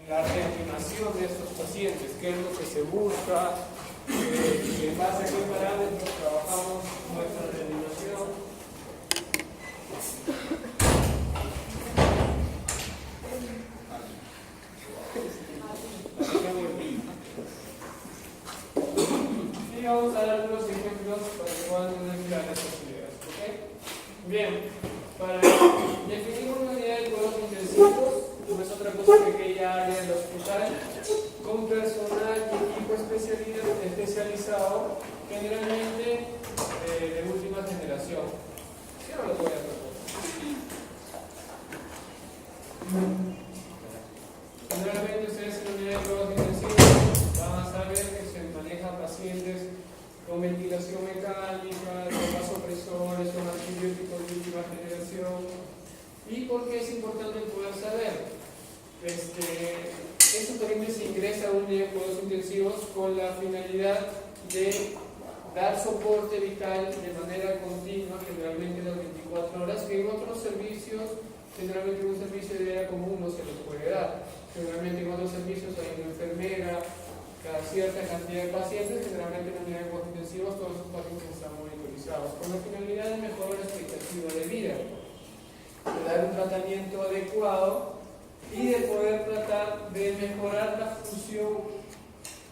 la reanimación de estos pacientes, qué es lo que se busca, en base a qué parámetros trabajamos nuestra reanimación. Y vamos a dar algunos ejemplos para que puedan tener claras estas ideas. ¿Okay? Bien, para definir una unidad de cuidados intensivos, no es otra cosa que aquella área del hospital con personal y equipo especializado, generalmente de última generación. ¿Sí o no lo voy a proponer? Generalmente ustedes en la unidad de cuidados intensivos van a saber que se manejan pacientes con ventilación mecánica, con vasopresores, con antibióticos de última generación. ¿Y por qué es importante poder saber? Eso también se ingresa a un unidad de cuidados intensivos con la finalidad de dar soporte vital de manera continua, generalmente las 24 horas, que en otros servicios, generalmente en un servicio de área común no se les puede dar. Generalmente en otros servicios hay una enfermera, cada cierta cantidad de pacientes, generalmente en la unidad de cuidados intensivos todos esos pacientes están monitorizados, con la finalidad de mejorar la expectativa de vida, de dar un tratamiento adecuado y de poder tratar de mejorar la función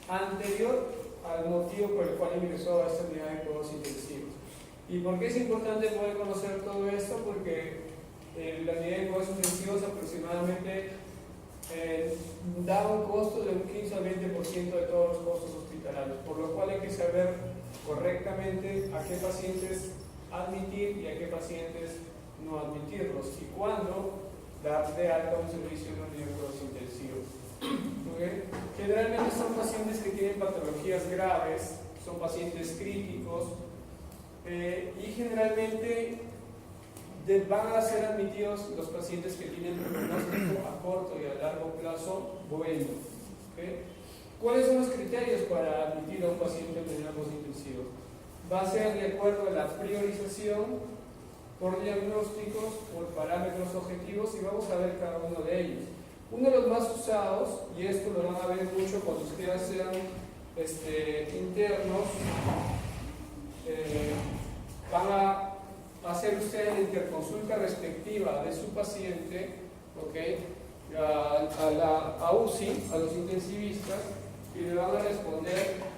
anterior al motivo por el cual ingresó a esta unidad de cuidados intensivos. ¿Y por qué es importante poder conocer todo esto? Porque la unidad de cuidados intensivos aproximadamente da un costo de un 15 al 20% de todos los costos hospitalarios, por lo cual hay que saber correctamente a qué pacientes admitir y a qué pacientes no admitirlos y cuándo dar de alta un servicio en unidad de cuidados intensivos. ¿Okay? Generalmente son pacientes que tienen patologías graves, son pacientes críticos y generalmente van a ser admitidos los pacientes que tienen pronóstico a corto y a largo plazo bueno. ¿Okay? ¿Cuáles son los criterios para admitir a un paciente en cuidados intensivos? Va a ser de acuerdo a la priorización por diagnósticos, por parámetros objetivos y vamos a ver cada uno de ellos. Uno de los más usados, y esto lo van a ver mucho cuando ustedes sean internos, van a hacer ustedes la interconsulta respectiva de su paciente, ¿okay? a UCI, a los intensivistas, y le van a responder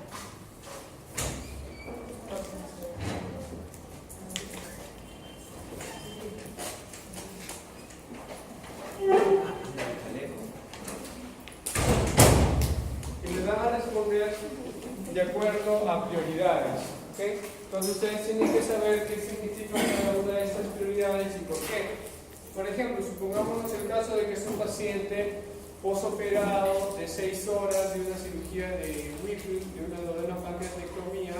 de acuerdo a prioridades. ¿Okay? Entonces ustedes tienen que saber qué significa cada una de estas prioridades y por qué. Por ejemplo, supongamos el caso de que es un paciente posoperado de 6 horas de una cirugía de Whipple, de una duodenopancreatectomía,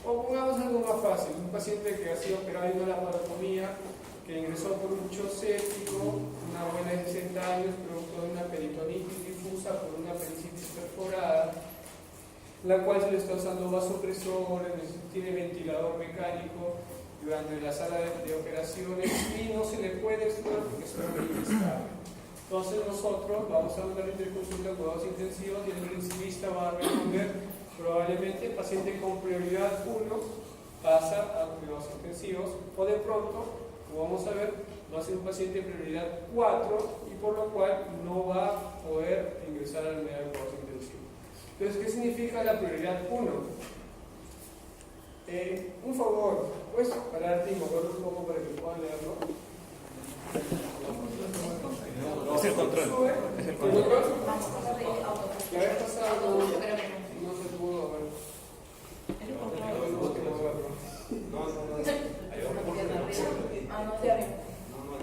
o pongamos algo más fácil, un paciente que ha sido operado de una laparotomía, que ingresó por un shock séptico, una abuela de 60 años, producto de una peritonitis difusa por una pericitis perforada, la cual se le está usando vasopresores, tiene ventilador mecánico durante la sala de operaciones y no se le puede extubar porque es muy inestable. Entonces nosotros vamos a mandar interconsulta a cuidados intensivos y el intensivista va a responder probablemente el paciente con prioridad 1 pasa a cuidados intensivos o de pronto, como vamos a ver, va a ser un paciente de prioridad 4 y por lo cual no va a poder ingresar a la unidad de cuidados intensivos. Entonces, ¿qué significa la prioridad 1? Un favor, ¿puedes pararte y moverlo un poco para que puedan leerlo? Es el control. Es el control. La vez pasada no se pudo ver.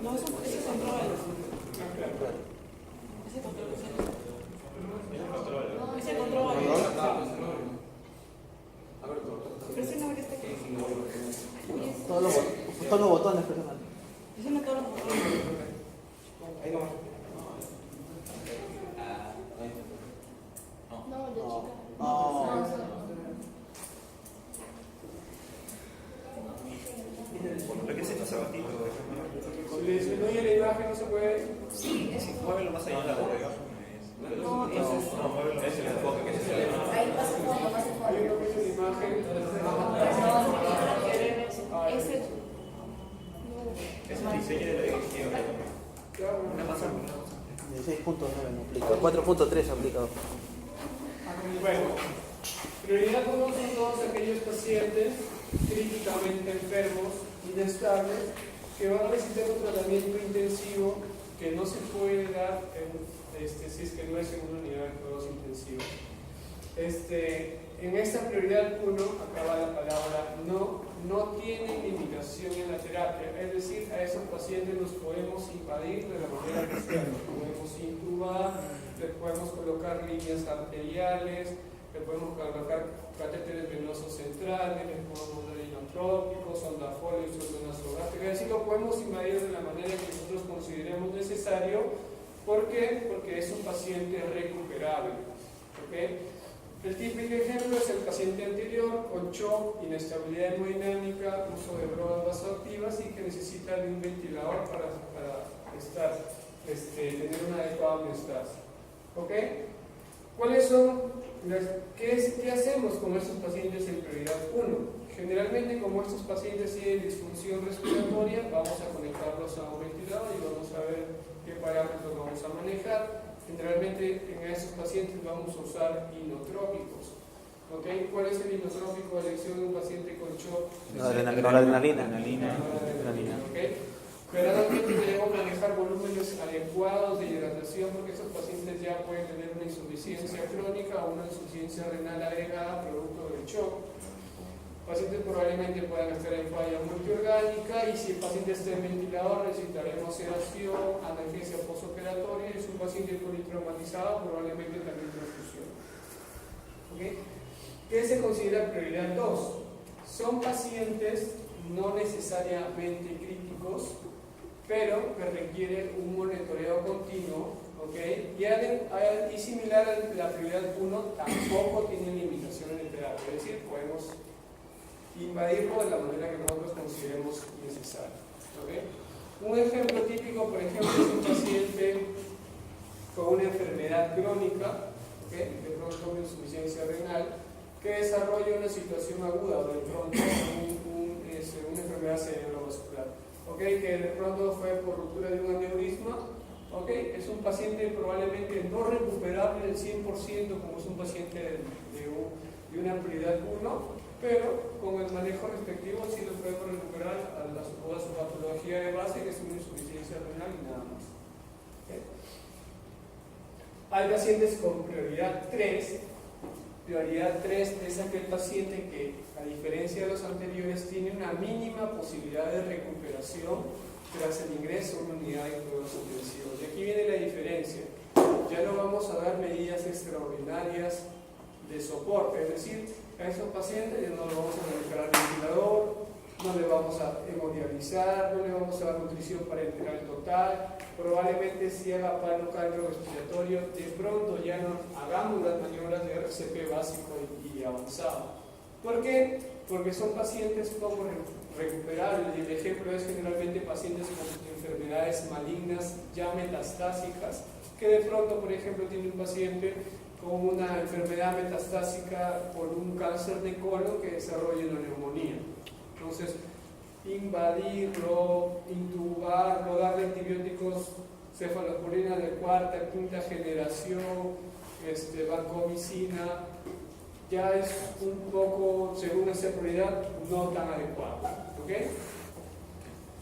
No, ese control. Ese control. Ese control. Presiona que esté aquí. Todos los botones, presiona. Presiona todos los botones. Ahí no. Lo que hace los sabatitos. Si le disminuye la imagen, no se puede. Sí, muévelo más allá de la boca. No, no aplica. 4.3 aplica. Bueno, prioridad 1 son todos aquellos pacientes críticamente enfermos, inestables, que van a necesitar un tratamiento intensivo que no se puede dar si es que no es en una unidad de cuidados intensivos. En esta prioridad 1 acaba la palabra no tiene limitación en la terapia, es decir, a esos pacientes los podemos invadir de la manera que sea, los podemos intubar, les podemos colocar líneas arteriales, le podemos colocar catéteres venosos centrales, les podemos dar inotrópicos, sondafolio y sonda nasográfica, es decir, lo podemos invadir de la manera que nosotros consideremos necesario. ¿Por qué? Porque es un paciente recuperable. ¿Okay? El típico ejemplo es el paciente anterior con shock, inestabilidad hemodinámica, uso de drogas vasoactivas y que necesita de un ventilador para tener una adecuada homeostasis. ¿Ok? ¿Cuáles son qué hacemos con estos pacientes en prioridad 1? Generalmente, como estos pacientes tienen disfunción respiratoria, vamos a conectarlos a un ventilador y vamos a ver qué parámetros vamos a manejar. Generalmente en esos pacientes vamos a usar inotrópicos. ¿Okay? ¿Cuál es el inotrópico de elección de un paciente con shock? Noradrenalina. ¿Okay? Generalmente debemos manejar volúmenes adecuados de hidratación porque esos pacientes ya pueden tener una insuficiencia crónica o una insuficiencia renal agregada producto del shock. Pacientes probablemente puedan estar en falla multiorgánica y si el paciente está en ventilador necesitaremos sedación, analgesia postoperatoria y si es un paciente politraumatizado probablemente también transfusión. ¿Okay? ¿Qué se considera prioridad 2? Son pacientes no necesariamente críticos, pero que requieren un monitoreo continuo, ¿okay? Y similar a la prioridad 1, tampoco tienen limitaciones de terapia, es decir, podemos invadirlo de la manera que nosotros consideremos necesaria. ¿Okay? Un ejemplo típico, por ejemplo, es un paciente con una enfermedad crónica, ¿okay? De pronto una insuficiencia renal, que desarrolla una situación aguda o de pronto una enfermedad cerebrovascular, ¿okay? Que de pronto fue por ruptura de un aneurisma, ¿okay? Es un paciente probablemente no recuperable del 100% como es un paciente de una prioridad 1, pero con el manejo respectivo sí lo podemos recuperar a su patología de base, que es una insuficiencia renal y nada más. ¿Okay? Hay pacientes con prioridad 3. Prioridad 3 es aquel paciente que, a diferencia de los anteriores, tiene una mínima posibilidad de recuperación tras el ingreso a una unidad de cuidados intensivos. Y aquí viene la diferencia. Ya no vamos a dar medidas extraordinarias de soporte, es decir, a esos pacientes ya no le vamos a manejar al ventilador, no le vamos a hemodializar, no le vamos a dar nutrición parenteral total, probablemente si haga paro cardiorrespiratorio, de pronto ya no hagamos las maniobras de RCP básico y avanzado. ¿Por qué? Porque son pacientes poco recuperables y el ejemplo es generalmente pacientes con enfermedades malignas ya metastásicas, que de pronto, por ejemplo, tiene un paciente con una enfermedad metastásica por un cáncer de colon que desarrolla una neumonía. Entonces, invadirlo, intubarlo, darle antibióticos cefalosporina de cuarta, quinta generación, vancomicina, ya es un poco, según esa prioridad, no tan adecuado. ¿Okay?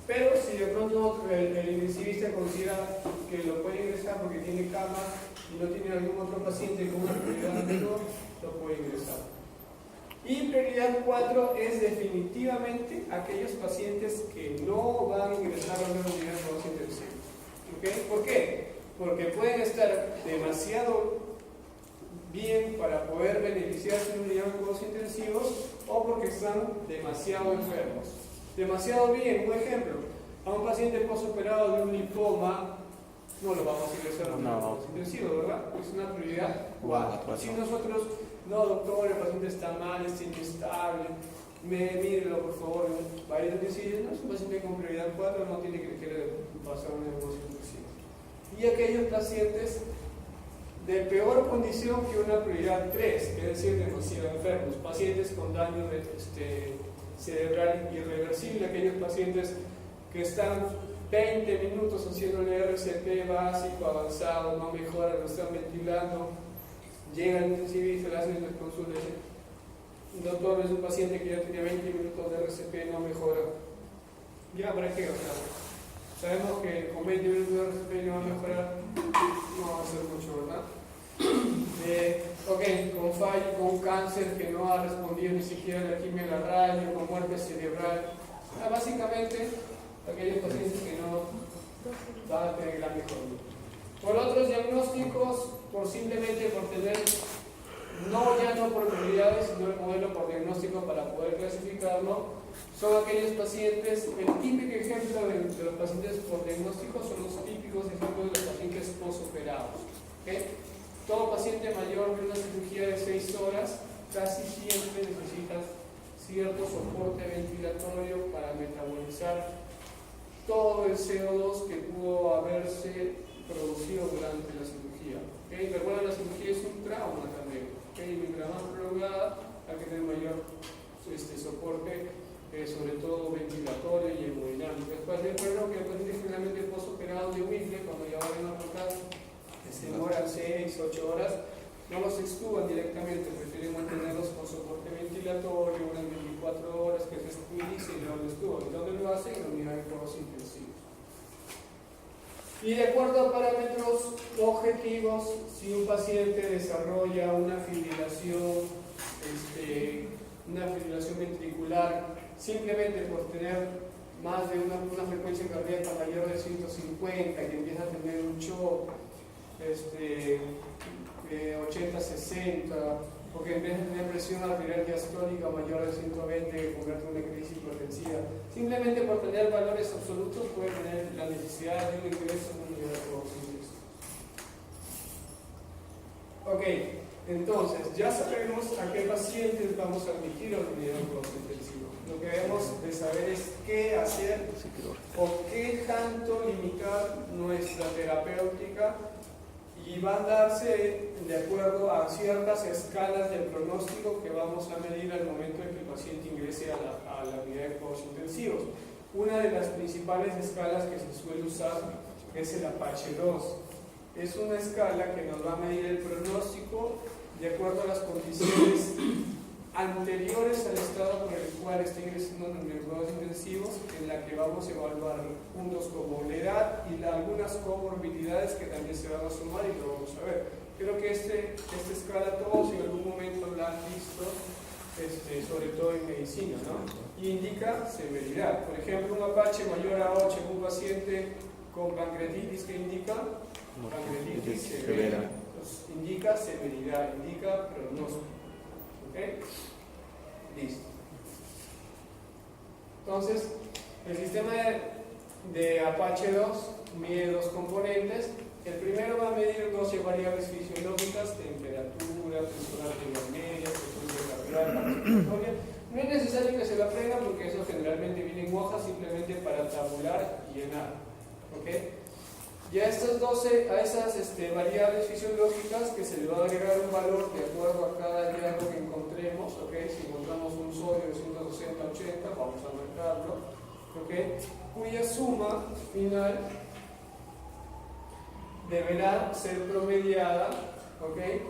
Pero si de pronto el intensivista considera que lo puede ingresar porque tiene cama y no tiene algún otro paciente con una prioridad menor, lo puede ingresar. Y prioridad 4 es definitivamente aquellos pacientes que no van a ingresar a una unidad de cuidados intensivos. ¿Okay? ¿Por qué? Porque pueden estar demasiado bien para poder beneficiarse de una unidad de cuidados intensivos o porque están demasiado enfermos. Demasiado bien, un ejemplo, a un paciente postoperado de un linfoma no lo vamos a ingresar a un cuidados intensivos, ¿verdad? Es una prioridad 4. Si nosotros, no doctor, el paciente está mal, está inestable, mírelo por favor, va a ir a decir, no, es un paciente con prioridad 4, no tiene que pasar una negocio intensivo. Y aquellos pacientes de peor condición que una prioridad 3, es decir, demasiado enfermos, pacientes con daño cerebral irreversible, aquellos pacientes que están 20 minutos haciendo el RCP básico, avanzado, no mejora, lo están ventilando, llega el intensivista, le hacen la consulta y dicen, doctor, es un paciente que ya tenía 20 minutos de RCP, no mejora. Ya, ¿para qué? O sea, sabemos que con 20 minutos de RCP no va a mejorar, no va a hacer mucho, ¿verdad? Ok, con fallo, con cáncer que no ha respondido ni siquiera a la quimio y la radio, con muerte cerebral. Básicamente, aquellos pacientes que no van a tener gran mejoría. Por otros diagnósticos, simplemente por tener, ya no por prioridades, sino el modelo por diagnóstico para poder clasificarlo, son aquellos pacientes, el típico ejemplo de los pacientes por diagnóstico son los típicos ejemplos de los pacientes posoperados. ¿Okay? Todo paciente mayor de una cirugía de 6 horas casi siempre necesita cierto soporte ventilatorio para metabolizar todo el CO2 que pudo haberse producido durante la cirugía. ¿Okay? Recuerda, la cirugía es un trauma también. ¿Okay? Mientras más prolongada, hay que tener mayor soporte, sobre todo ventilatorio y hemodinámico. Después recuerdo que el paciente generalmente postoperado de humilde, cuando ya van a tocar, se demoran 6, 8 horas, no los extuban directamente, prefieren mantenerlos con soporte ventilatorio unas 24 horas, que se estabilice y luego lo extuban. ¿Y dónde lo hacen? En la unidad de cuidados intensivos. Y de acuerdo a parámetros objetivos, si un paciente desarrolla una fibrilación ventricular, simplemente por tener más de una frecuencia cardíaca mayor de 150, que empieza a tener un shock 80-60, porque empieza a tener presión arterial diastólica mayor de 120, que convierte en una crisis hipertensiva, simplemente por tener valores absolutos puede tener la necesidad de un ingreso en una unidad de cuidados intensivos. Ok, entonces ya sabemos a qué pacientes vamos a admitir a la unidad de cuidados intensivos. Lo que debemos de saber es qué hacer o qué tanto limitar nuestra terapéutica, y van a darse de acuerdo a ciertas escalas del pronóstico que vamos a medir al momento en que el paciente ingrese a la unidad de cuidados intensivos. Una de las principales escalas que se suele usar es el Apache 2. Es una escala que nos va a medir el pronóstico de acuerdo a las condiciones anteriores al estado por el cual está ingresando en los cuidados intensivos, en la que vamos a evaluar puntos como la edad y algunas comorbilidades que también se van a sumar y lo vamos a ver. Creo que esta escala todos en algún momento la han visto, sobre todo en medicina, ¿no? Y indica severidad. Por ejemplo, un Apache mayor a 8 en un paciente con pancreatitis, que indica pancreatitis severa. Pues indica severidad, indica pronóstico. ¿Okay? Listo. Entonces, el sistema de Apache 2 mide dos componentes. El primero va a medir 12 variables fisiológicas: temperatura, presión arterial media, frecuencia cardíaca, respiratoria. No es necesario que se lo aprendan porque eso generalmente viene en hojas simplemente para tabular y llenar. ¿Okay? Y a estas 12, a esas variables fisiológicas, que se le va a agregar un valor de acuerdo a cada hallazgo que encontremos, ¿okay? Si encontramos un sodio de 160 a 80, vamos a marcarlo, ¿okay? Cuya suma final deberá ser promediada, ¿okay?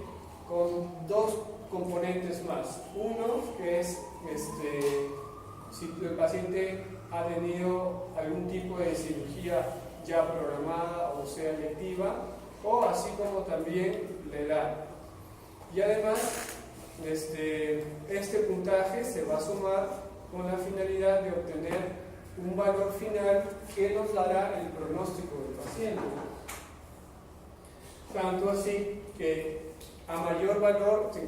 Con dos componentes más. Uno, que es si el paciente ha tenido algún tipo de cirugía ya programada o sea electiva, o así como también la edad. Y además, este puntaje se va a sumar con la finalidad de obtener un valor final que nos dará el pronóstico del paciente. Tanto así que a mayor valor se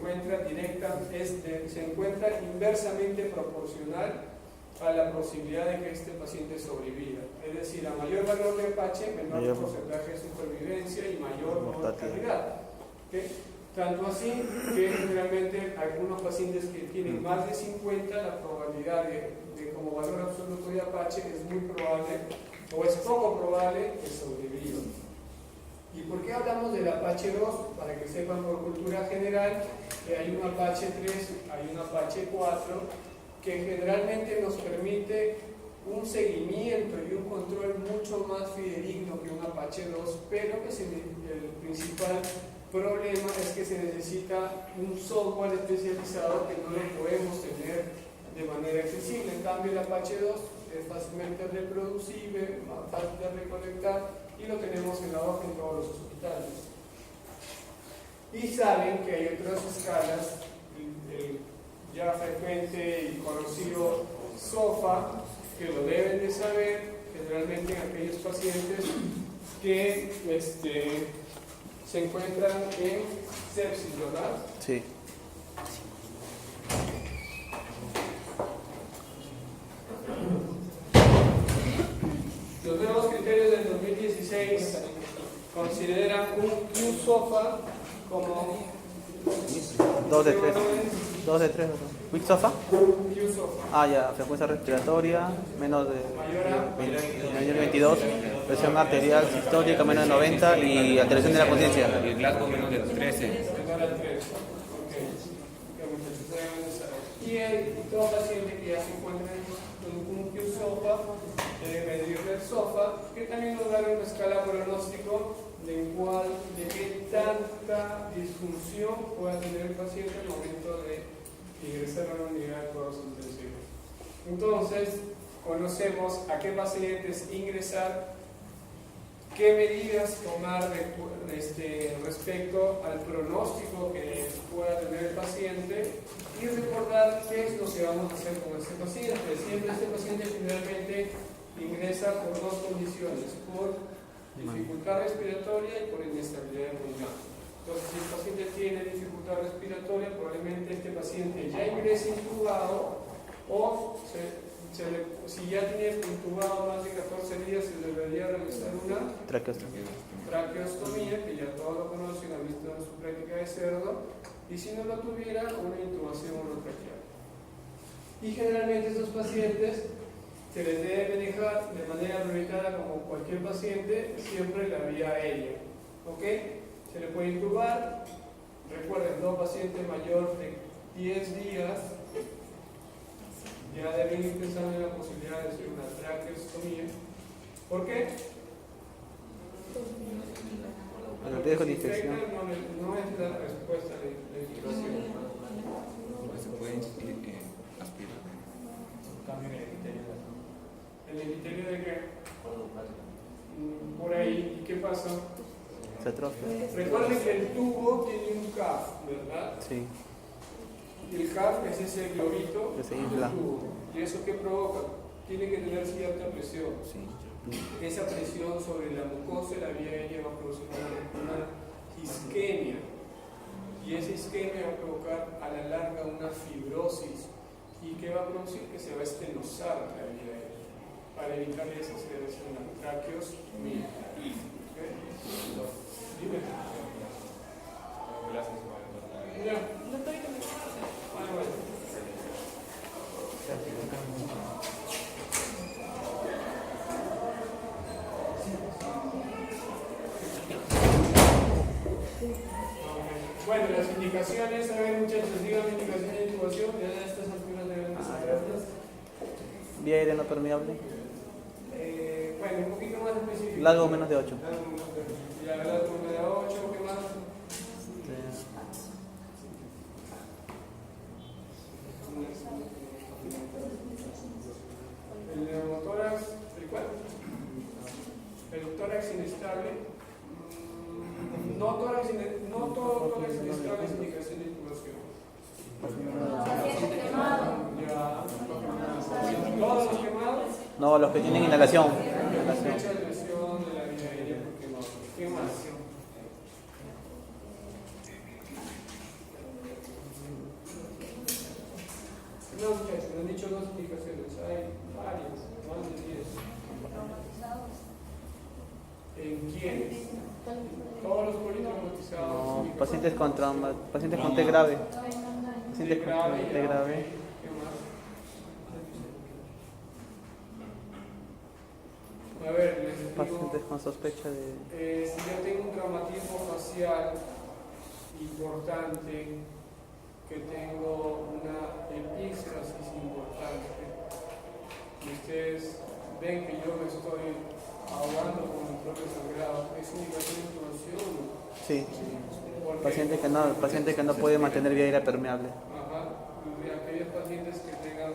encuentra inversamente proporcional a la posibilidad de que este paciente sobreviva. Es decir, a mayor valor de Apache, menor porcentaje de supervivencia y mayor mortalidad. ¿Okay? Tanto así que generalmente algunos pacientes que tienen más de 50, la probabilidad de como valor absoluto de Apache es muy probable, o es poco probable, que sobreviva. ¿Y por qué hablamos del Apache 2? Para que sepan por cultura general, hay un Apache 3, hay un Apache 4, que generalmente nos permite un seguimiento y un control mucho más fidedigno que un Apache 2, pero que el principal problema es que se necesita un software especializado que no lo podemos tener de manera accesible. En cambio, el Apache 2 es fácilmente reproducible, más fácil de recolectar y lo tenemos en la hoja en todos los hospitales. Y saben que hay otras escalas, el ya frecuente y conocido SOFA, que lo deben de saber generalmente en aquellos pacientes que se encuentran en sepsis, ¿verdad? Sí. Los nuevos criterios del 2016 consideran un Q-SOFA como 2 de 3. 2 de 3. ¿Quick sofa? Q-SOFA. Ah, ya. Frecuencia respiratoria, menos de mayor de 22. Presión arterial sistólica, menos de 90. Y alteración de la conciencia. Y el Glasgow menos de 13. Menor al 3. Y todo paciente que ya se encuentra en un Q-SOFA debe medirle el SOFA, que también nos da una escala pronóstico de qué tanta disfunción pueda tener el paciente al momento de ingresar a una unidad de cuidados intensivos. Entonces, conocemos a qué pacientes ingresar, qué medidas tomar respecto al pronóstico que pueda tener el paciente y recordar qué es lo que vamos a hacer con este paciente. Siempre este paciente finalmente ingresa por dos condiciones, por dificultad respiratoria y por inestabilidad pulmonar. Entonces, si el paciente tiene dificultad respiratoria, probablemente este paciente ya ingrese intubado o si ya tiene intubado más de 14 días, se debería realizar una traqueostomía, que ya todos lo conocen, han visto en su práctica de cerdo, y si no lo tuviera, una intubación orotraqueal. Y generalmente estos pacientes se les debe manejar de manera prioritaria, como cualquier paciente, siempre la vía aérea. ¿Ok? Se le puede intubar. Recuerden, no paciente mayor de 10 días ya deben ir pensando en la posibilidad de hacer una traqueostomía. ¿Por qué? El riesgo de Si se infección. infecta, no es la respuesta de la intubación. Se puede aspirar. Cambio en el criterio de la ¿El epitelio de qué? Por ahí. ¿Y qué pasa? Se atrofia. Recuerden que el tubo tiene un CAF, ¿verdad? Sí. Y el CAF es ese globito Que se del infla. tubo. ¿Y eso qué provoca? Tiene que tener cierta presión. Sí. Esa presión sobre la mucosa de la vía aérea va a producir una isquemia. Y esa isquemia va a provocar a la larga una fibrosis. ¿Y qué va a producir? Que se va a estenosar la vía aérea. Para evitar eso se debe hacer una traqueostomía. ¿Okay? Dime. Ya. Bueno. Bueno, las indicaciones, a ver muchachos, díganme indicaciones de intubación, ya a estas alturas deben de saberlas. Vía aérea no permeable. Bueno, un poquito más específico. Largo menos de 8. Ya, largo menos de 8, ¿qué más? El neumotórax, ¿el cuál? El tórax inestable. No todo tórax inestable es indicación de intubación. Ya. ¿Todos los quemados? No, los que tienen inhalación. Mucha lesión de la vía aérea por quemado. ¿Qué más? No, muchachos, me han dicho dos indicaciones. Hay varias, más de 10. ¿En quiénes? Todos los politraumatizados. No, pacientes con trauma, pacientes con T grave. Pacientes con T grave. ¿Qué más? A ver, les digo, Pacientes con sospecha de. si yo tengo un traumatismo facial importante, que tengo una epíxesis importante, si ustedes ven que yo me estoy ahogando con mi propio sangrado, ¿es indicación de intubación? Sí. Porque, Paciente que no puede mantener vía aérea permeable. ajá, de aquellos pacientes que tengan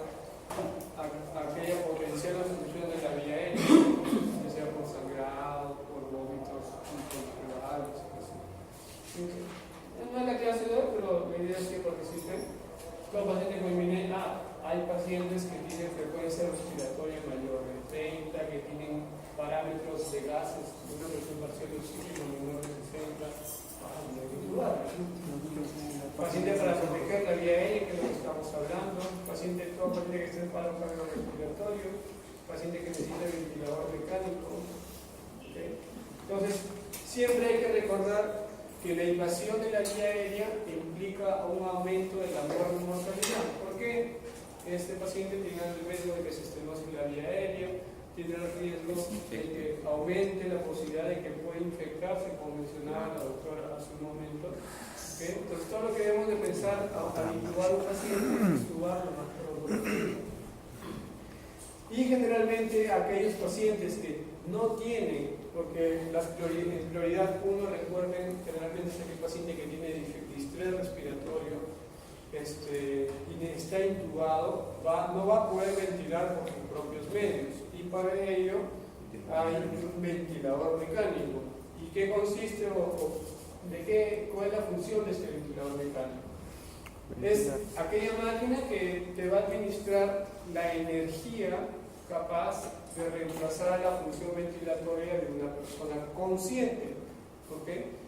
aquella potencial obstrucción de la vía aérea, ya sea por sangrado, por vómitos incontrolables, así. No es la clase de hoy, pero la idea es que participen. Los pacientes con hay pacientes que tienen frecuencia respiratoria mayor de 30, que tienen parámetros de gases de una presión parcial de oxígeno menor de 60. Paciente para proteger la vía aérea, que es lo que estamos hablando. Paciente que esté en paro cardiorrespiratorio. Paciente que necesita ventilador mecánico. ¿Okay? Entonces, siempre hay que recordar que la invasión de la vía aérea implica un aumento de la mortalidad. ¿Por qué? Este paciente tiene el riesgo de que se estenose la vía aérea, tiene el riesgo de que aumente la posibilidad de que pueda infectarse, como mencionaba la doctora hace un momento. ¿Okay? Entonces, todo lo que debemos de pensar al intubar a un paciente es intubar lo más pronto posible. Y generalmente aquellos pacientes que no tienen, porque en prioridad 1, recuerden, generalmente es aquel paciente que tiene distrés respiratorio y está intubado, no va a poder ventilar por sus propios medios, y para ello hay un ventilador mecánico. ¿Y qué consiste cuál es la función de este ventilador mecánico? Es aquella máquina que te va a administrar la energía capaz de reemplazar la función ventilatoria de una persona consciente. ¿Okay?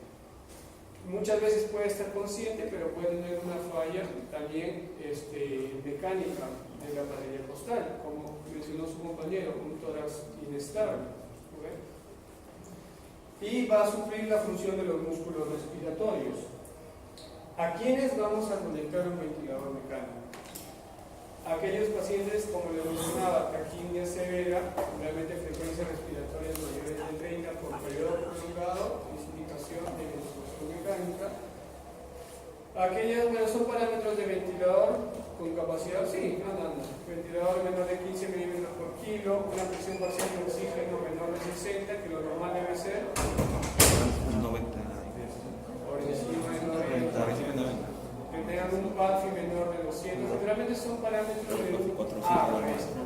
Muchas veces puede estar consciente, pero puede tener una falla también mecánica de la pared costal, como mencionó su compañero, un tórax inestable. ¿Okay? Y va a suplir la función de los músculos respiratorios. ¿A quiénes vamos a conectar un ventilador mecánico? Aquellos pacientes, como les mencionaba, taquicardia severa, realmente frecuencia respiratoria mayores de 30 por periodo prolongado, es indicación de ventilación mecánica. Aquellos, son parámetros de ventilador con capacidad, sí, ventilador menor de 15 milímetros por kilo, una presión parcial de oxígeno menor de 60, que lo normal debe ser 90. por encima de 90. Que tengan un PAFI menor de 200, generalmente son parámetros de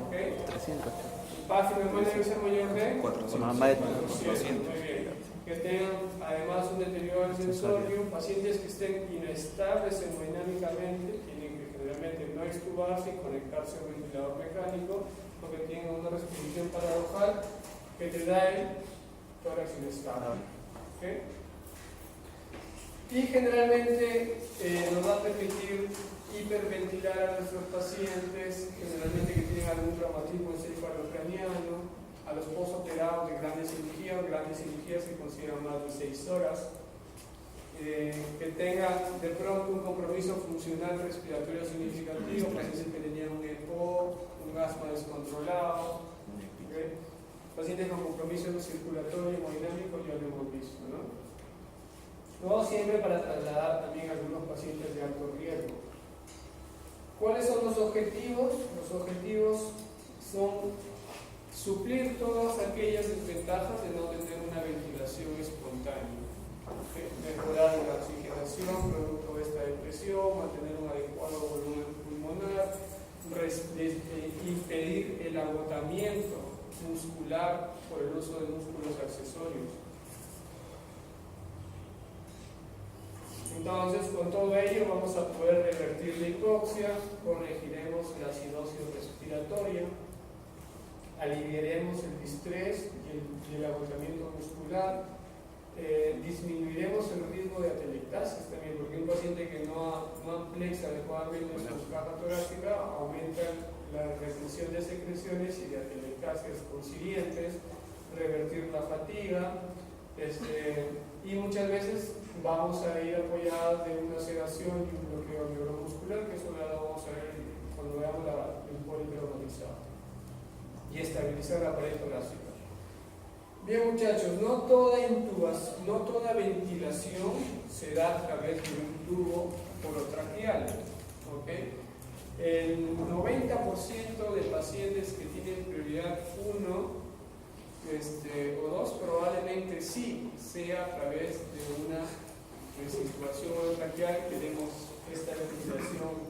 ¿okay? 300. El PAFI normal debe ser mayor de 400. Más de 200. Muy bien. Que tengan además un deterioro del sensorio, pacientes que estén inestables hemodinámicamente, tienen que generalmente no extubarse y conectarse a un ventilador mecánico, porque tienen una respiración paradojal que te da el tórax inestable. ¿Okay? Y generalmente nos va a permitir hiperventilar a nuestros pacientes, generalmente que tienen algún traumatismo encefalocraniano, a los postoperados de grandes cirugías que consideran más de 6 horas, que tengan de pronto un compromiso funcional respiratorio significativo, pacientes que tenían un EPO, un asma descontrolado, ¿okay? Pacientes con compromiso circulatorio y hemodinámico ya lo hemos visto, ¿no? No siempre para trasladar también a algunos pacientes de alto riesgo. ¿Cuáles son los objetivos? Los objetivos son suplir todas aquellas desventajas de no tener una ventilación espontánea. Mejorar la oxigenación producto de esta depresión, mantener un adecuado volumen pulmonar, impedir el agotamiento muscular por el uso de músculos accesorios. Entonces, con todo ello vamos a poder revertir la hipoxia, corregiremos la acidosis respiratoria, aliviaremos el distrés y el agotamiento muscular, disminuiremos el riesgo de atelectasis también, porque un paciente que no amplexa adecuadamente su caja torácica aumenta la retención de secreciones y de atelectasias consiguientes, revertir la fatiga, y muchas veces vamos a ir apoyados de una sedación y un bloqueo neuromuscular, que eso ya lo vamos a ver cuando veamos el poli traumatizado, y estabilizar la pared torácica. Bien, muchachos, no toda ventilación se da a través de un tubo orotraqueal, ¿okay? El 90% de pacientes que tienen prioridad 1 o 2 probablemente sí sea a través de una situación orotraqueal que demos esta ventilación.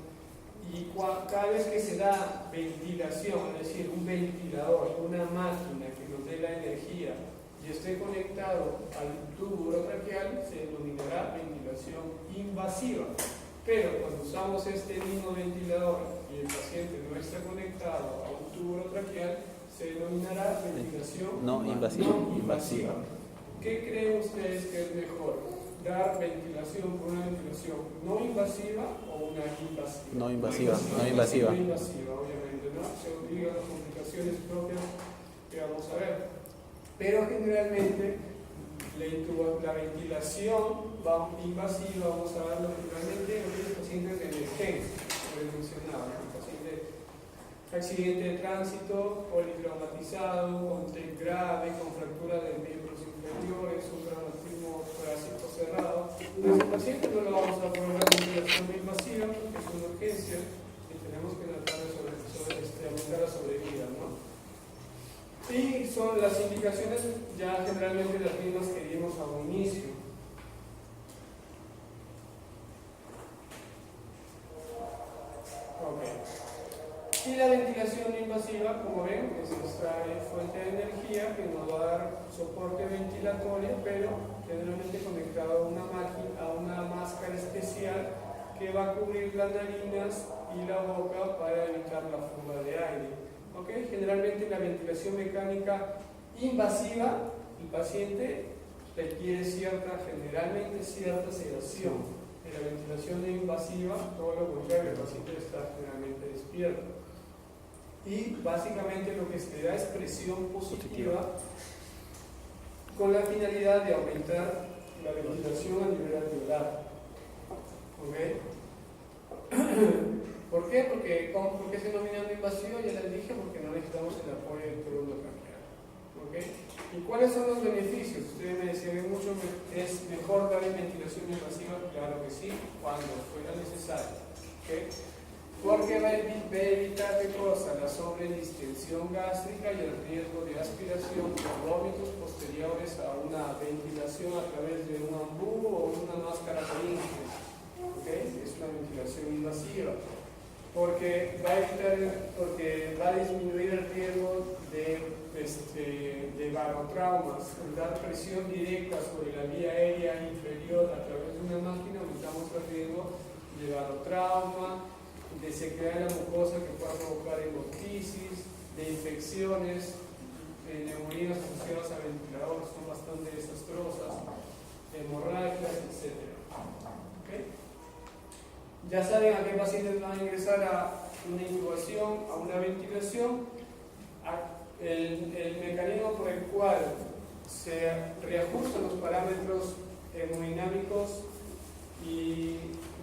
Y cada vez que se da ventilación, es decir, un ventilador, una máquina que nos dé la energía y esté conectado al tubo urotraqueal, se denominará ventilación invasiva. Pero cuando usamos este mismo ventilador y el paciente no está conectado a un tubo urotraqueal, se denominará ventilación no invasiva. ¿Qué creen ustedes que es mejor? ¿Dar ventilación por una ventilación no invasiva o una invasiva? No invasiva. No invasiva, obviamente, ¿no? Se obligan las complicaciones propias que vamos a ver. Pero generalmente la ventilación invasiva vamos a darlo generalmente en los pacientes de emergencia, como les mencionaba, el paciente accidente de tránsito, politraumatizado, con TEC grave, con fractura de miembros inferiores, un traumatismo torácico cerrado. A ese paciente no lo vamos a poner una ventilación invasiva porque es una urgencia y tenemos que tratar de aumentar la sobrevida, ¿no? Y son las indicaciones ya generalmente las mismas que vimos a un inicio. Y la ventilación invasiva, como ven, es nuestra fuente de energía que nos va a dar soporte ventilatorio, pero generalmente conectado a una máquina, a una máscara especial que va a cubrir las narinas y la boca para evitar la fuga de aire. ¿Okay? Generalmente la ventilación mecánica invasiva, el paciente requiere generalmente cierta sedación. En la ventilación invasiva, todo lo contrario, el paciente está generalmente despierto. Y básicamente lo que se da es presión positiva con la finalidad de aumentar la ventilación a nivel alveolar. ¿Okay? ¿Por qué? ¿Por qué se denomina invasivo? Ya les dije, porque no necesitamos el apoyo del tubo urotraqueal. ¿Okay? ¿Y cuáles son los beneficios? Ustedes me decían mucho que es mejor dar ventilación invasiva. Claro que sí, cuando fuera necesario. ¿Okay? Porque va a evitar ¿qué cosa? La sobredistensión gástrica y el riesgo de aspiración por vómitos posteriores a una ventilación a través de un ambú o una máscara faríngea. ¿Okay? Es una ventilación invasiva. Porque va a disminuir el riesgo de barotraumas. Al dar presión directa sobre la vía aérea inferior a través de una máquina, aumentamos el riesgo de barotrauma, de sequedad de la mucosa que pueda provocar hemoptisis, de infecciones, neumonías asociadas a ventiladores son bastante desastrosas, hemorragias, etc. ¿Okay? Ya saben a qué pacientes van a ingresar a una intubación, a una ventilación. El mecanismo por el cual se reajustan los parámetros hemodinámicos y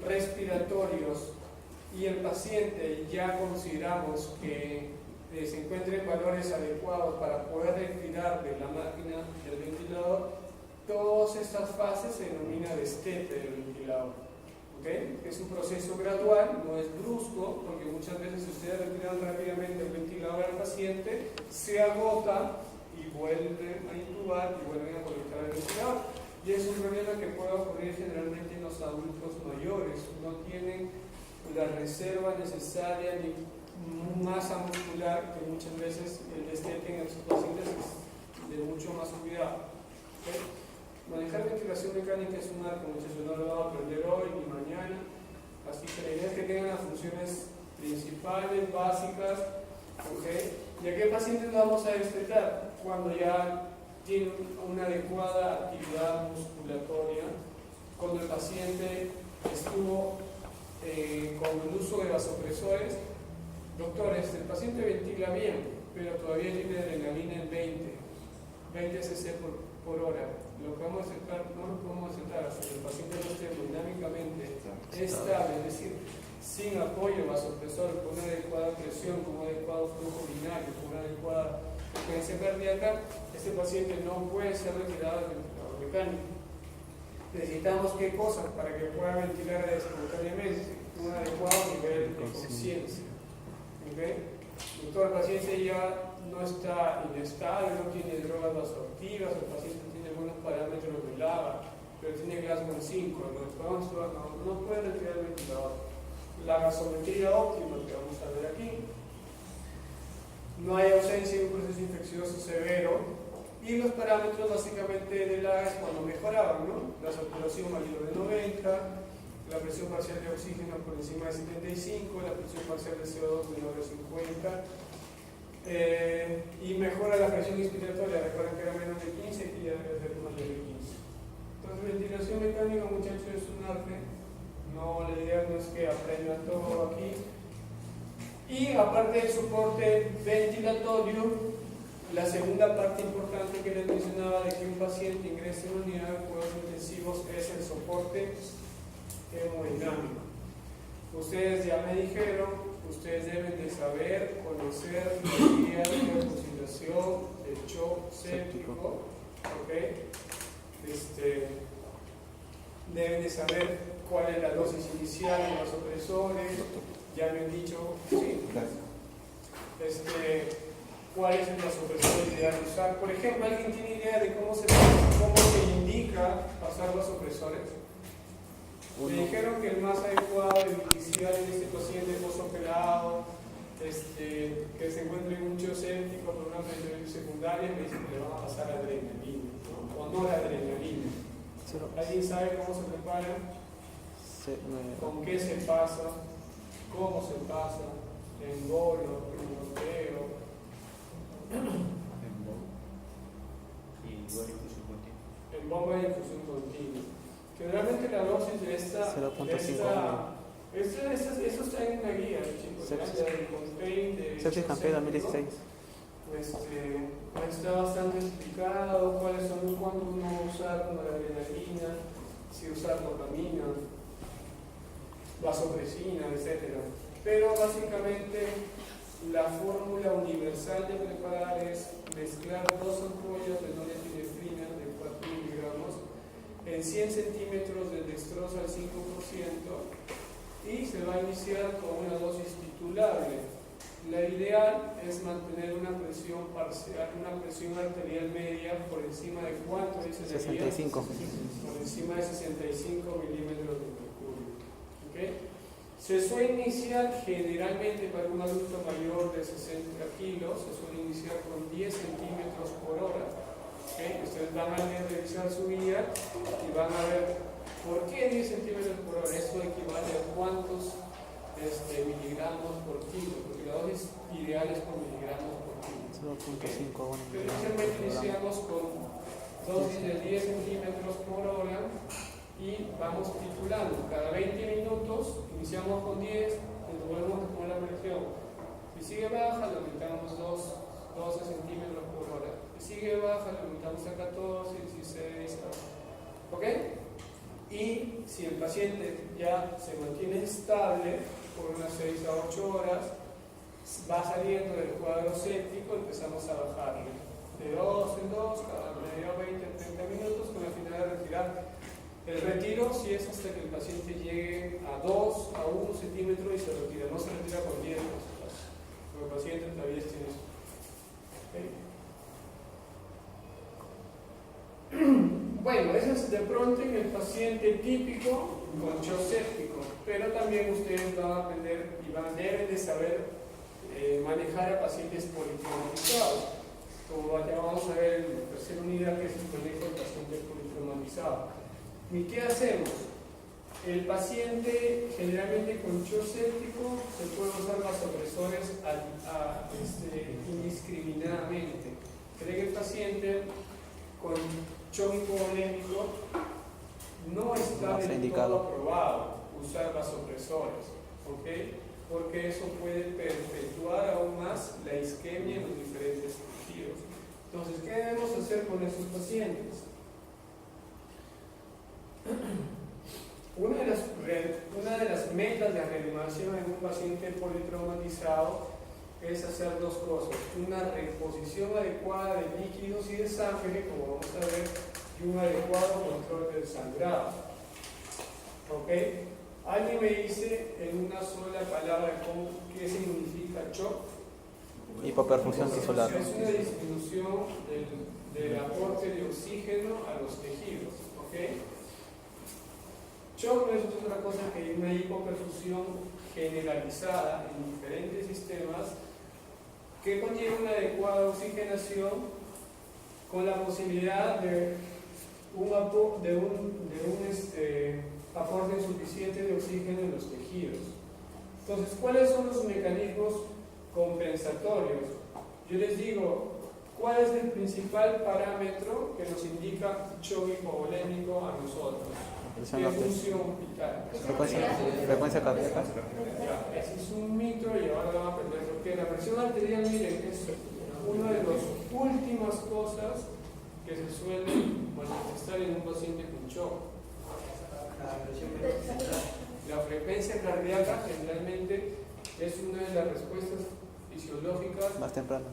respiratorios y el paciente ya consideramos que se encuentren valores adecuados para poder respirar de la máquina del ventilador, todas estas fases se denomina destete del ventilador. ¿Okay? Es un proceso gradual, no es brusco, porque muchas veces si ustedes retiran rápidamente el ventilador al paciente, se agota y vuelven a intubar y vuelven a conectar el ventilador. Y es un problema que puede ocurrir generalmente en los adultos mayores, no tienen la reserva necesaria ni masa muscular que muchas veces el destete en esos pacientes es de mucho más cuidado. ¿Okay? Manejar ventilación mecánica es un arte, muchachos, no lo vamos a aprender hoy ni mañana, así que la idea es que tengan las funciones principales, básicas. ¿Okay? ¿Y a qué pacientes vamos a destetar? Cuando ya tienen una adecuada actividad musculatoria, cuando el paciente estuvo con el uso de vasopresores. Doctores, el paciente ventila bien, pero todavía tiene adrenalina en 20 cc por hora. Lo que vamos a aceptar, no lo podemos aceptar hasta que el paciente no esté dinámicamente estable, es decir, sin apoyo vasopresor, con una adecuada presión, con un adecuado flujo urinario, con una adecuada frecuencia cardíaca. Este paciente no puede ser retirado del ventilador mecánico. Necesitamos qué cosas para que pueda ventilar espontáneamente, un adecuado nivel conciencia. ¿Okay? Doctor, el paciente ya no está inestable, no tiene drogas vasoactivas, el paciente tiene buenos parámetros de lava, pero tiene Glasgow 5, no puede retirar el ventilador. La gasometría óptima que vamos a ver aquí, no hay ausencia de un proceso infeccioso severo, y los parámetros básicamente de la es cuando mejoraban, ¿no? La saturación mayor de 90, la presión parcial de oxígeno por encima de 75, la presión parcial de CO2 menor de 50, y mejora la presión inspiratoria, recuerden que era menos de 15 y ya debe ser mayor de 15. Entonces, ventilación mecánica, muchachos, es un arte. No, la idea no es que aprendan todo aquí. Y aparte del soporte ventilatorio, la segunda parte importante que les mencionaba de que un paciente ingrese en unidad de cuidados intensivos es el soporte hemodinámico. Ustedes ya me dijeron, ustedes deben de saber, conocer la guía de consideración del shock séptico, ¿ok? Deben de saber cuál es la dosis inicial de los opresores, ya me han dicho, sí, cuáles son los opresores ideal de usar. Por ejemplo, ¿alguien tiene idea de cómo se indica pasar los opresores? Me dijeron que el más adecuado de iniciar en este paciente postoperado, que se encuentre en un shock séptico por una presión secundaria, me dicen que le van a pasar adrenalina, ¿no? O no la adrenalina. ¿Alguien sabe cómo se prepara? ¿Con qué se pasa? ¿Cómo se pasa? ¿En bolo? ¿En goteo? En bomba de infusión continua. Generalmente la dosis de esta. 0.5. Eso está en la guía, chicos. Sepsis Campaign 2016. Está bastante explicado cuáles son, cuándo uno usar la adrenalina, si usar dopamina, vasopresina, etc. Pero básicamente la fórmula universal de preparar es mezclar 2 ampollas de norepinefrina de 4 miligramos en 100 centímetros de dextrosa al 5% y se va a iniciar con una dosis titulable. La ideal es mantener una presión parcial, una presión arterial media por encima de ¿cuánto dice la guía? 65. Por encima de 65 milímetros de mercurio. ¿Okay? Se suele iniciar generalmente para un adulto mayor de 60 kilos, se suele iniciar con 10 centímetros por hora. ¿Okay? Ustedes van a revisar su guía y van a ver por qué 10 centímetros por hora. Esto equivale a cuántos miligramos por kilo, porque la dosis ideal es por miligramos por kilo. 0.5. Inicialmente iniciamos con dosis de 10 centímetros por hora y vamos titulando. Cada 20 minutos iniciamos con 10 y volvemos a poner la presión. Si sigue baja, lo aumentamos 12 centímetros por hora. Si sigue baja, lo aumentamos a 14, 16, ¿ok? Y si el paciente ya se mantiene estable por unas 6 a 8 horas, va saliendo del cuadro séptico, empezamos a bajarle de 2 en 2, cada media 20, 30 minutos, con la finalidad de retirar. El retiro si es hasta que el paciente llegue a 2 a 1 centímetro y se retira, no se retira con 10, porque el paciente todavía tiene eso. Bueno, eso es de pronto en el paciente típico con shock séptico, pero también ustedes van a aprender y deben de saber manejar a pacientes politraumatizados, como ya vamos a ver en la tercera unidad, que es el manejo del paciente politraumatizado. ¿Y qué hacemos? El paciente generalmente con shock séptico se puede usar vasopresores indiscriminadamente. Cree que el paciente con shock hipovolémico no está del todo aprobado usar vasopresores, ¿ok? Porque eso puede perpetuar aún más la isquemia en los diferentes tejidos. Entonces, ¿qué debemos hacer con esos pacientes? Una de las metas de reanimación en un paciente politraumatizado es hacer 2 cosas: una reposición adecuada de líquidos y de sangre, como vamos a ver, y un adecuado control del sangrado. ¿Ok? ¿Alguien me dice en una sola palabra qué significa shock? Hipoperfusión tisular. Es una disminución del aporte de oxígeno a los tejidos. ¿Ok? Shock no es otra cosa que una hipoperfusión generalizada en diferentes sistemas que conlleva una adecuada oxigenación con la posibilidad de un aporte insuficiente de oxígeno en los tejidos. Entonces, ¿cuáles son los mecanismos compensatorios? Yo les digo, ¿cuál es el principal parámetro que nos indica shock hipovolémico a nosotros? De función vital. Frecuencia cardíaca. Ya, ese es un mito y ahora vamos a aprender por qué. La presión arterial, miren, es una de las últimas cosas que se suelen manifestar en un paciente con shock. La frecuencia cardíaca generalmente es una de las respuestas fisiológicas Más tempranas.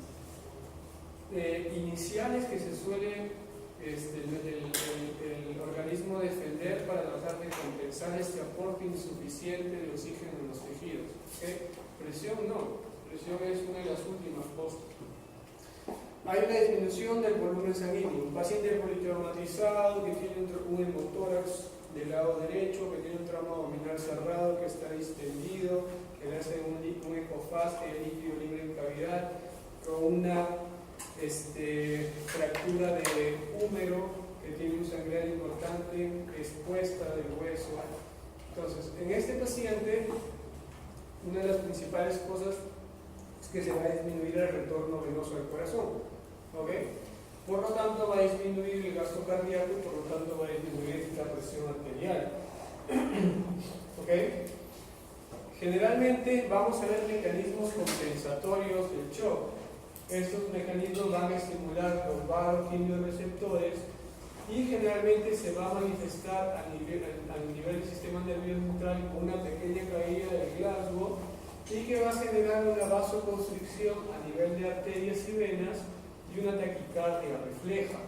iniciales que se suele el organismo defender para tratar de compensar este aporte insuficiente de oxígeno en los tejidos. ¿Okay? Presión no, presión es una de las últimas cosas. Hay una disminución del volumen sanguíneo. Un paciente politraumatizado que tiene un hemotórax del lado derecho, que tiene un trauma abdominal cerrado, que está distendido, que le hace un ecofase de líquido libre en cavidad, o una fractura de húmero que tiene un sangrado importante expuesta del hueso. Entonces, en este paciente, una de las principales cosas es que se va a disminuir el retorno venoso al corazón. ¿Okay? Por lo tanto, va a disminuir el gasto cardíaco y por lo tanto va a disminuir la presión arterial. ¿Okay? Generalmente vamos a ver mecanismos compensatorios del shock. Estos mecanismos van a estimular los vagoquimioreceptores y generalmente se va a manifestar a nivel del sistema nervioso central con una pequeña caída del Glasgow y que va a generar una vasoconstricción a nivel de arterias y venas y una taquicardia refleja.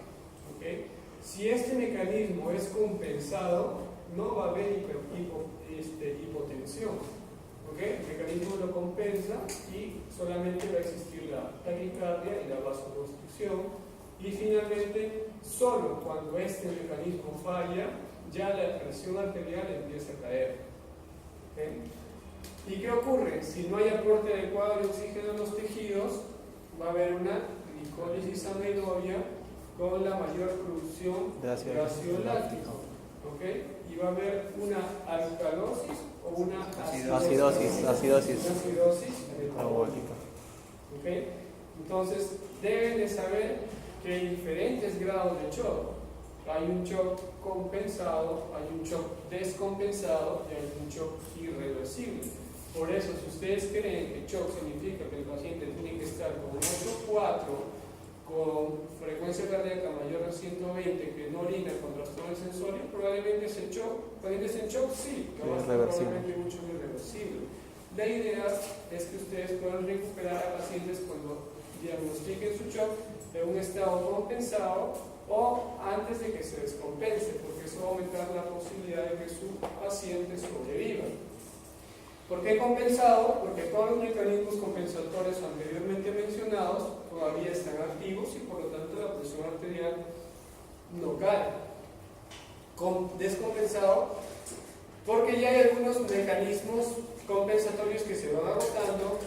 ¿Okay? Si este mecanismo es compensado, no va a haber hipotensión. ¿Okay? El mecanismo lo compensa y solamente va a existir la taquicardia y la vasoconstricción. Y finalmente, solo cuando este mecanismo falla, ya la presión arterial empieza a caer. ¿Okay? ¿Y qué ocurre? Si no hay aporte adecuado de oxígeno en los tejidos, va a haber una glicólisis anaerobia con la mayor producción de ácido láctico. ¿Okay? Y va a haber una alcalosis o una acidosis metabólica. ¿Okay? Entonces, deben de saber que hay diferentes grados de shock. Hay un shock compensado, hay un shock descompensado y hay un shock irreversible. Por eso, si ustedes creen que shock significa que el paciente tiene que estar con 8.4, con frecuencia cardíaca mayor a 120, que no orina con trastorno sensorio, probablemente ese shock, pacientes en shock sí, no va a ser probablemente mucho irreversible. La idea es que ustedes puedan recuperar a pacientes cuando diagnostiquen su shock en un estado compensado o antes de que se descompense, porque eso va a aumentar la posibilidad de que su paciente sobreviva. ¿Por qué compensado? Porque todos los mecanismos compensatorios anteriormente mencionados todavía están activos y por lo tanto la presión arterial no cae. Descompensado porque ya hay algunos mecanismos compensatorios que se van agotando,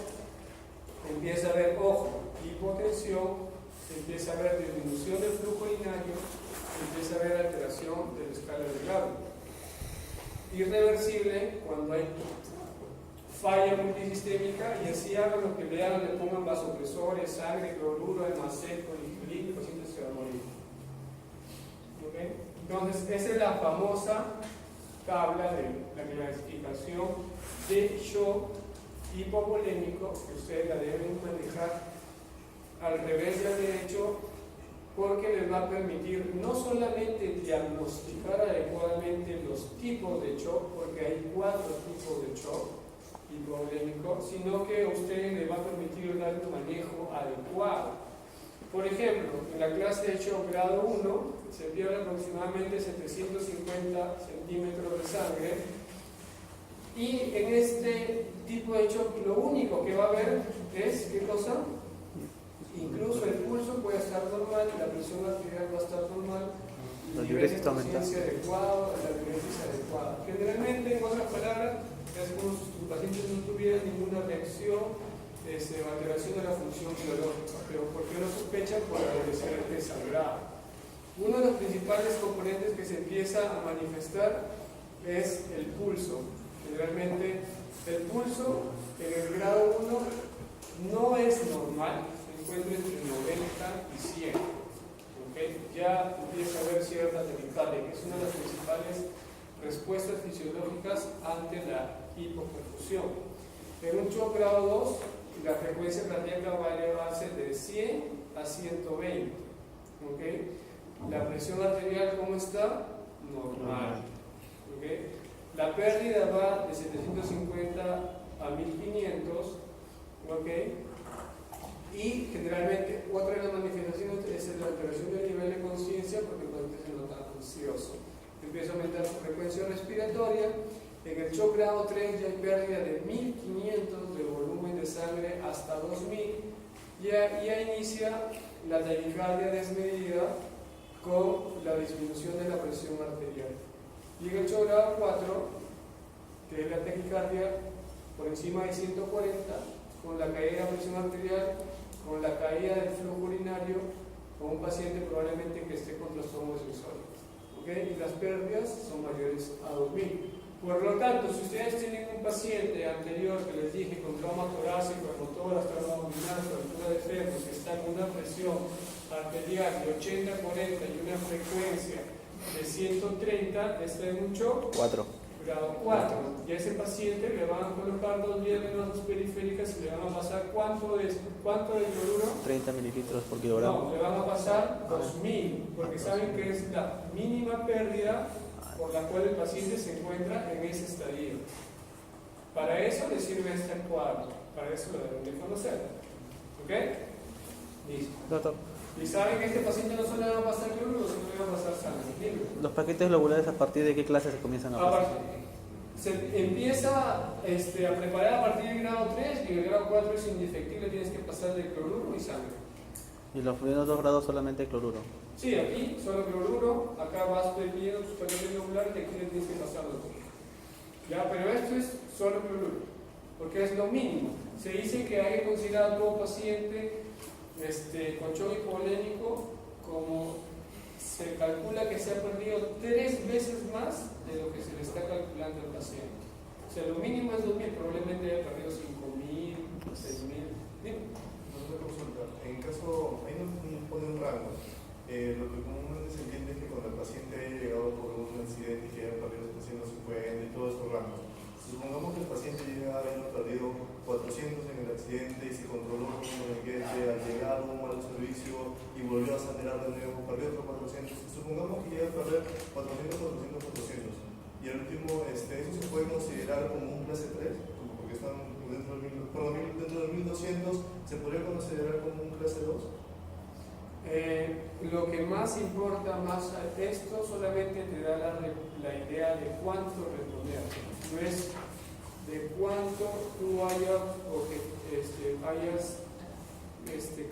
empieza a haber, ojo, hipotensión, empieza a haber disminución del flujo urinario, empieza a haber alteración de la escala de Gauss. Irreversible cuando hay falla multisistémica y así hagan lo que le hagan, le pongan vasopresores, sangre, cloruro, hemaceto, insulina, el paciente se va a morir. ¿Okay? Entonces, esa es la famosa tabla de la clasificación de shock hipovolémico que ustedes la deben manejar al revés del derecho, porque les va a permitir no solamente diagnosticar adecuadamente los tipos de shock, porque hay 4 tipos de shock hipovolémico, sino que a ustedes les va a permitir dar un manejo adecuado. Por ejemplo, en la clase de shock grado 1 se pierde aproximadamente 750 centímetros de sangre Y en este tipo de shock lo único que va a haber es, ¿qué cosa? Incluso el pulso puede estar normal, la presión arterial va a estar normal, La el nivel de diuresis está aumentada. conciencia adecuado, la diuresis adecuada. Generalmente, en otras palabras, es como si tu paciente no tuviera ninguna reacción o alteración de la función biológica, pero ¿por qué no sospechan? Por adolescente sangrado. Uno de los principales componentes que se empieza a manifestar es el pulso. Generalmente el pulso en el grado 1 no es normal, se encuentra entre 90 y 100. ¿Okay? Ya empieza a haber cierta taquicardia, que es una de las principales respuestas fisiológicas ante la hipoperfusión. En un shock grado 2, la frecuencia cardíaca va a elevarse de 100 a 120. ¿Okay? La presión arterial, ¿cómo está? Normal. ¿Okay? La pérdida va de 750 a 1500. ¿Okay? Y generalmente otra de las manifestaciones es la alteración del nivel de conciencia, porque el paciente se nota ansioso. Empieza a aumentar su frecuencia respiratoria. En el shock grado 3 ya hay pérdida de 1500 de volumen de sangre hasta 2000. Ya inicia la taquicardia desmedida con la disminución de la presión arterial. Y en el shock grado 4, que es la taquicardia por encima de 140, con la caída de la presión arterial, con la caída del flujo urinario, con un paciente probablemente que esté con trastorno sexual. ¿Okay? Y las pérdidas son mayores a 2000. Por lo tanto, si ustedes tienen un paciente anterior que les dije con trauma torácico, hemotórax, trauma abdominal, fractura de fémur, que está con una presión arterial de 80-40 y una frecuencia de 130, está en un shock 4. grado 4. Y a ese paciente le van a colocar 2 vías venosas periféricas y le van a pasar ¿cuánto de cloruro? 30 mililitros por kilogramo. No, le van a pasar 2000, porque saben que es la mínima pérdida por la cual el paciente se encuentra en ese estadio. Para eso le sirve este cuadro, para eso lo deben de conocer. ¿Ok? Listo. Doctor, Y saben que a este paciente no solo le va a pasar cloruro, sino le va a pasar sangre. Libre. ¿los paquetes globulares a partir de qué clase se comienzan a pasar? Se empieza a preparar a partir del grado 3 y el grado 4 es indefectible, tienes que pasar de cloruro y sangre. Y los primeros 2 grados solamente cloruro. Sí, aquí solo cloruro, acá vas pidiendo tus paquetes globulares y aquí le tienes que pasar los dos. Ya, pero esto es solo cloruro, porque es lo mínimo. Se dice que hay que considerar a todo paciente con shock hipovolémico como se calcula que se ha perdido 3 veces más de lo que se le está calculando al paciente. O sea, lo mínimo es 2000, probablemente haya perdido 5000, 6000. Dime. En caso, ahí nos pone un rango. Lo que comúnmente se entiende es que cuando el paciente haya llegado por un accidente y que haya perdido 750 y todos estos rangos, supongamos que el paciente llega habiendo perdido 400 en el accidente y se controló con un banquete, al llegar un mal servicio y volvió a sangrar de nuevo, perdió otros 400. Supongamos que llega a perder 400, 400, 400. Y el último, eso se puede considerar como un clase 3, porque están dentro del 1200, ¿se podría considerar como un clase 2? Lo que más importa más a esto solamente te da la idea de cuánto reponer, no es de cuánto tú hayas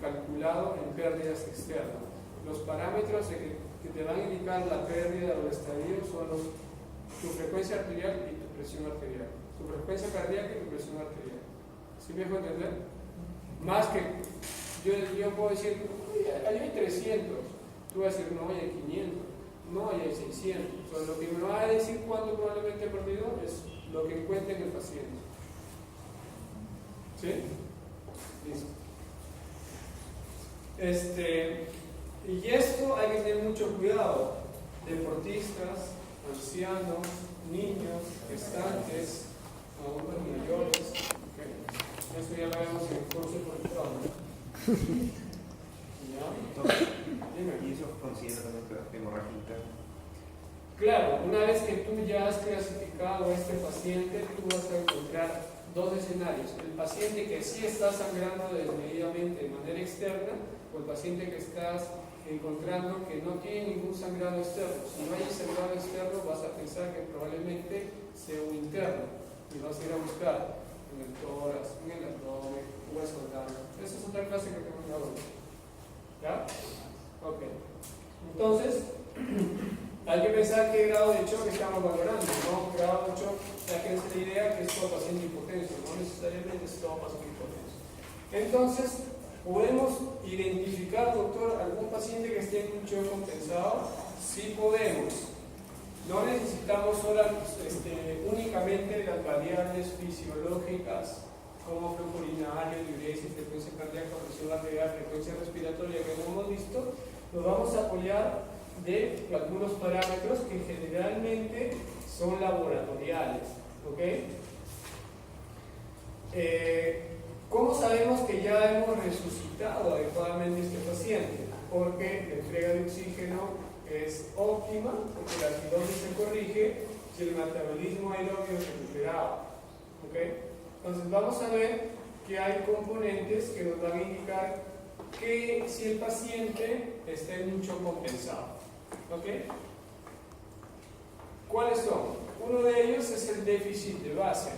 calculado en pérdidas externas. Los parámetros que te van a indicar la pérdida o el estadio son tu frecuencia arterial y tu presión arterial, tu frecuencia cardíaca y tu presión arterial. ¿Sí me dejo entender? Más que yo puedo decir, ahí hay 300, tú vas a decir, no, hay 500, no, hay 600. O sea, lo que me va a decir cuándo probablemente he perdido es lo que encuentre en el paciente. ¿Sí? Listo. Y esto hay que tener mucho cuidado. Deportistas, ancianos, niños, gestantes, adultos mayores. Okay. Eso ya lo vemos en el curso por el trauma. ¿Y eso considera también hemorragia interna? Claro, una vez que tú ya has clasificado a este paciente, tú vas a encontrar 2 escenarios. El paciente que sí está sangrando desmedidamente de manera externa, o el paciente que estás encontrando que no tiene ningún sangrado externo. Si no hay sangrado externo, vas a pensar que probablemente sea un interno. y vas a ir a buscar en el tórax, en el abdomen, hueso largo. Esa es otra clase que tenemos ahora. ¿Ya? Ok. Entonces, hay que pensar qué grado de choque estamos valorando, ¿no? Grado de choque, ya que es la idea que es todo paciente hipotenso, no necesariamente es todo paciente hipotenso. Entonces, ¿podemos identificar, doctor, algún paciente que esté en un choque compensado? Sí podemos. No necesitamos únicamente las variables fisiológicas como flujo urinario, diuresis, frecuencia cardíaca, presión arterial, frecuencia respiratoria que no hemos visto. Nos vamos a apoyar de algunos parámetros que generalmente son laboratoriales. ¿Ok? ¿Cómo sabemos que ya hemos resucitado adecuadamente a este paciente? Porque la entrega de oxígeno es óptima, porque la acidosis se corrige si el metabolismo aerobio es recuperado. ¿Ok? Entonces vamos a ver que hay componentes que nos van a indicar que si el paciente está en un shock compensado. ¿Ok? ¿Cuáles son? Uno de ellos es el déficit de base.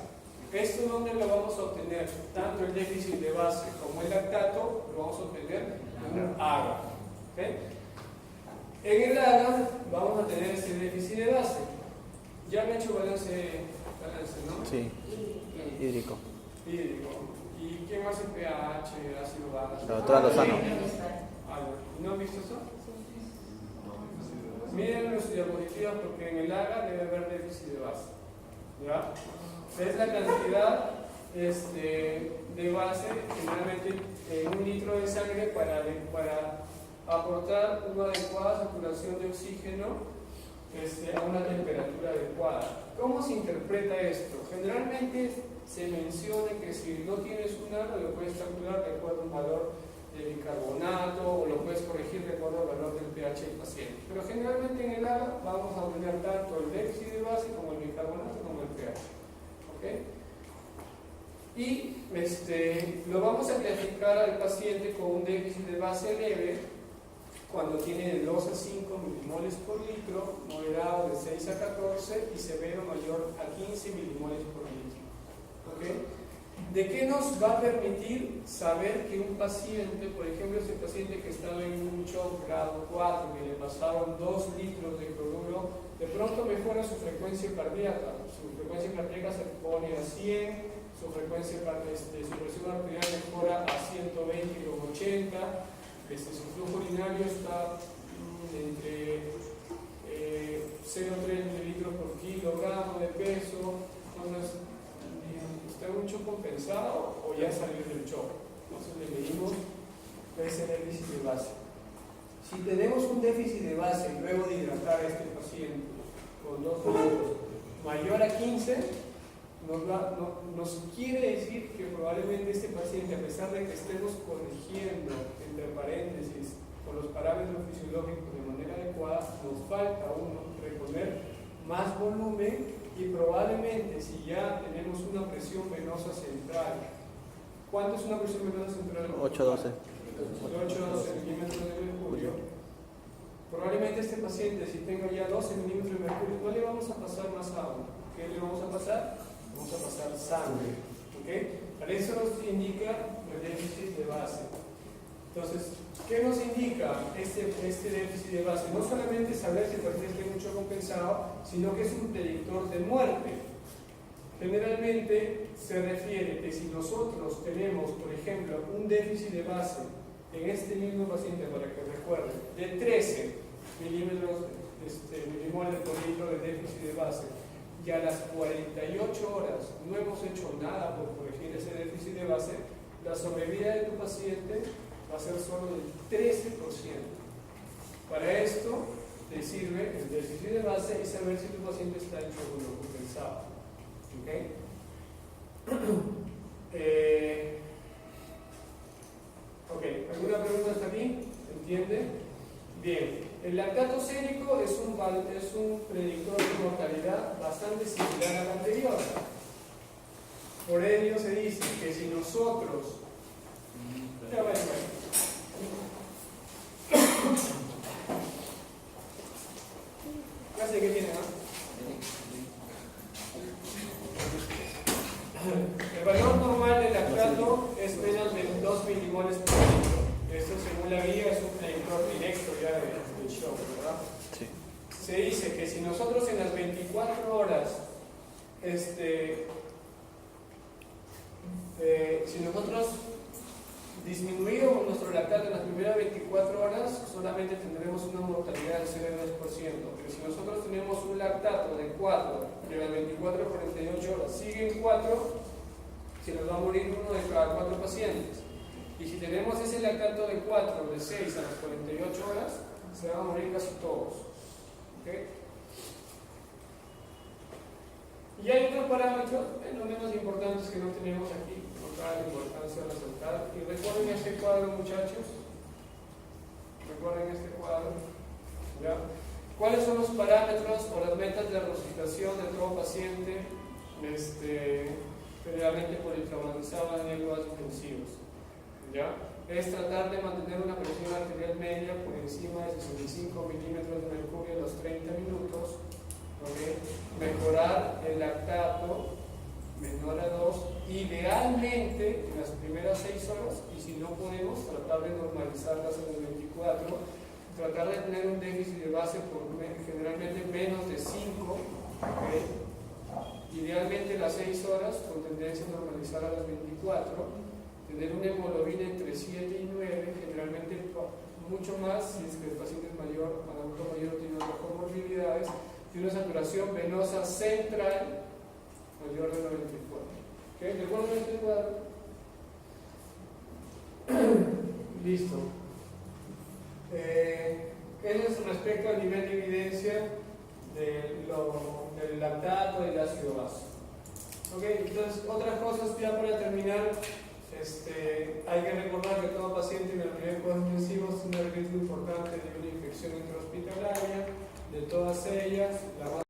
¿Esto dónde lo vamos a obtener? Tanto el déficit de base como el lactato lo vamos a obtener en un AGA. ¿Ok? En el AGA vamos a tener ese déficit de base. Ya me he hecho balance, ¿no? Sí, hídrico. Hídrico. ¿Y quién hace pH, ácido base? La doctora Lozano. ¿No han visto eso? Miren los diapositivas porque en el AGA debe haber déficit de base. ¿Ya? Es la cantidad de base generalmente en un litro de sangre para aportar una adecuada saturación de oxígeno a una temperatura adecuada. ¿Cómo se interpreta esto? Generalmente se menciona que si no tienes un AGA lo puedes calcular de acuerdo a un valor de bicarbonato o lo puedes corregir de acuerdo al valor del pH del paciente. Pero generalmente en el AGA vamos a obtener tanto el déficit de base como el bicarbonato como el pH. ¿Okay? Y lo vamos a clasificar al paciente con un déficit de base leve cuando tiene de 2 a 5 milimoles por litro, moderado de 6 a 14 y severo mayor a 15 milimoles por litro. ¿Okay? ¿De qué nos va a permitir saber que un paciente, por ejemplo, ese paciente que estaba en un shock grado 4, que le pasaron 2 litros de cloruro, de pronto mejora su frecuencia cardíaca? Su frecuencia cardíaca se pone a 100, su frecuencia su presión arterial mejora a 120 con 80, su flujo urinario está entre 0,3 mililitros por kilogramo de peso. Entonces, ¿está en un shock compensado o ya salió del shock? Entonces le medimos ese déficit de base. Si tenemos un déficit de base luego de hidratar a este paciente con 2 litros mayor a 15, nos quiere decir que probablemente este paciente, a pesar de que estemos corrigiendo, entre paréntesis, con los parámetros fisiológicos de manera adecuada, nos falta reponer más volumen y probablemente si ya tenemos una presión venosa central. ¿Cuánto es una presión venosa central? 8-12. 8-12 milímetros de mercurio. Probablemente este paciente, si tenga ya 12 milímetros de mercurio, no le vamos a pasar más agua. ¿Qué le vamos a pasar? Vamos a pasar sangre. ¿Okay? Para eso nos indica el déficit de base. Entonces, ¿qué nos indica este déficit de base? No solamente saber si el paciente tiene mucho compensado, sino que es un predictor de muerte. Generalmente se refiere que si nosotros tenemos, por ejemplo, un déficit de base en este mismo paciente, para que recuerden, de 13 milimoles por litro de déficit de base, y a las 48 horas no hemos hecho nada por corregir ese déficit de base, la sobrevida de tu paciente va a ser solo del 13%. Para esto te sirve el déficit de base y saber si tu paciente está hecho o no compensado. ¿Okay? Ok, ¿alguna pregunta hasta aquí? ¿Entiende? Bien, el lactato sérico es un predictor de mortalidad bastante similar al anterior. Por ello se dice que si nosotros... Ya va, clase que tiene, ¿no? El valor normal del lactato es menos de 2 milimoles por litro. Esto, según la guía, es un predictor directo ya del shock, ¿verdad? Sí. Se dice que si nosotros en las 24 horas, si nosotros disminuimos nuestro lactato en las primeras 24 horas, solamente tendremos una mortalidad del 0,2%. Pero si nosotros tenemos un lactato de 4, de las 24 a 48 horas, siguen 4, se nos va a morir uno de cada 4 pacientes. Y si tenemos ese lactato de 4, de 6 a las 48 horas, se van a morir casi todos. ¿Okay? Y hay otros parámetros, no menos importantes, que no tenemos aquí, no cabe la importancia de resaltar. Y recuerden este cuadro, muchachos. Recuerden este cuadro. ¿Ya? ¿Cuáles son los parámetros o las metas de resucitación de todo paciente generalmente politraumatizado en cuidados intensivos? ¿Ya? Es tratar de mantener una presión arterial media por encima de 65 milímetros de mercurio a los 30 minutos. ¿Okay? Mejorar el lactato menor a 2, idealmente en las primeras 6 horas, y si no podemos, tratar de normalizarlas en las 24, tratar de tener un déficit de base por generalmente menos de 5, ¿okay? Idealmente las 6 horas, con tendencia a normalizar a las 24, tener una hemoglobina entre 7 y 9, generalmente mucho más si es que el paciente es mayor, adulto mayor, tiene otras comorbilidades, y una saturación venosa central mayor de 94. ¿Okay? ¿De acuerdo con este cuadro? Listo. Eso es respecto al nivel de evidencia del lactato y del ácido base. ¿Okay? Entonces, otras cosas ya para terminar. Hay que recordar que todo paciente en el primer cuadro intensivo tiene un riesgo importante de una infección intrahospitalaria. De todas ellas, la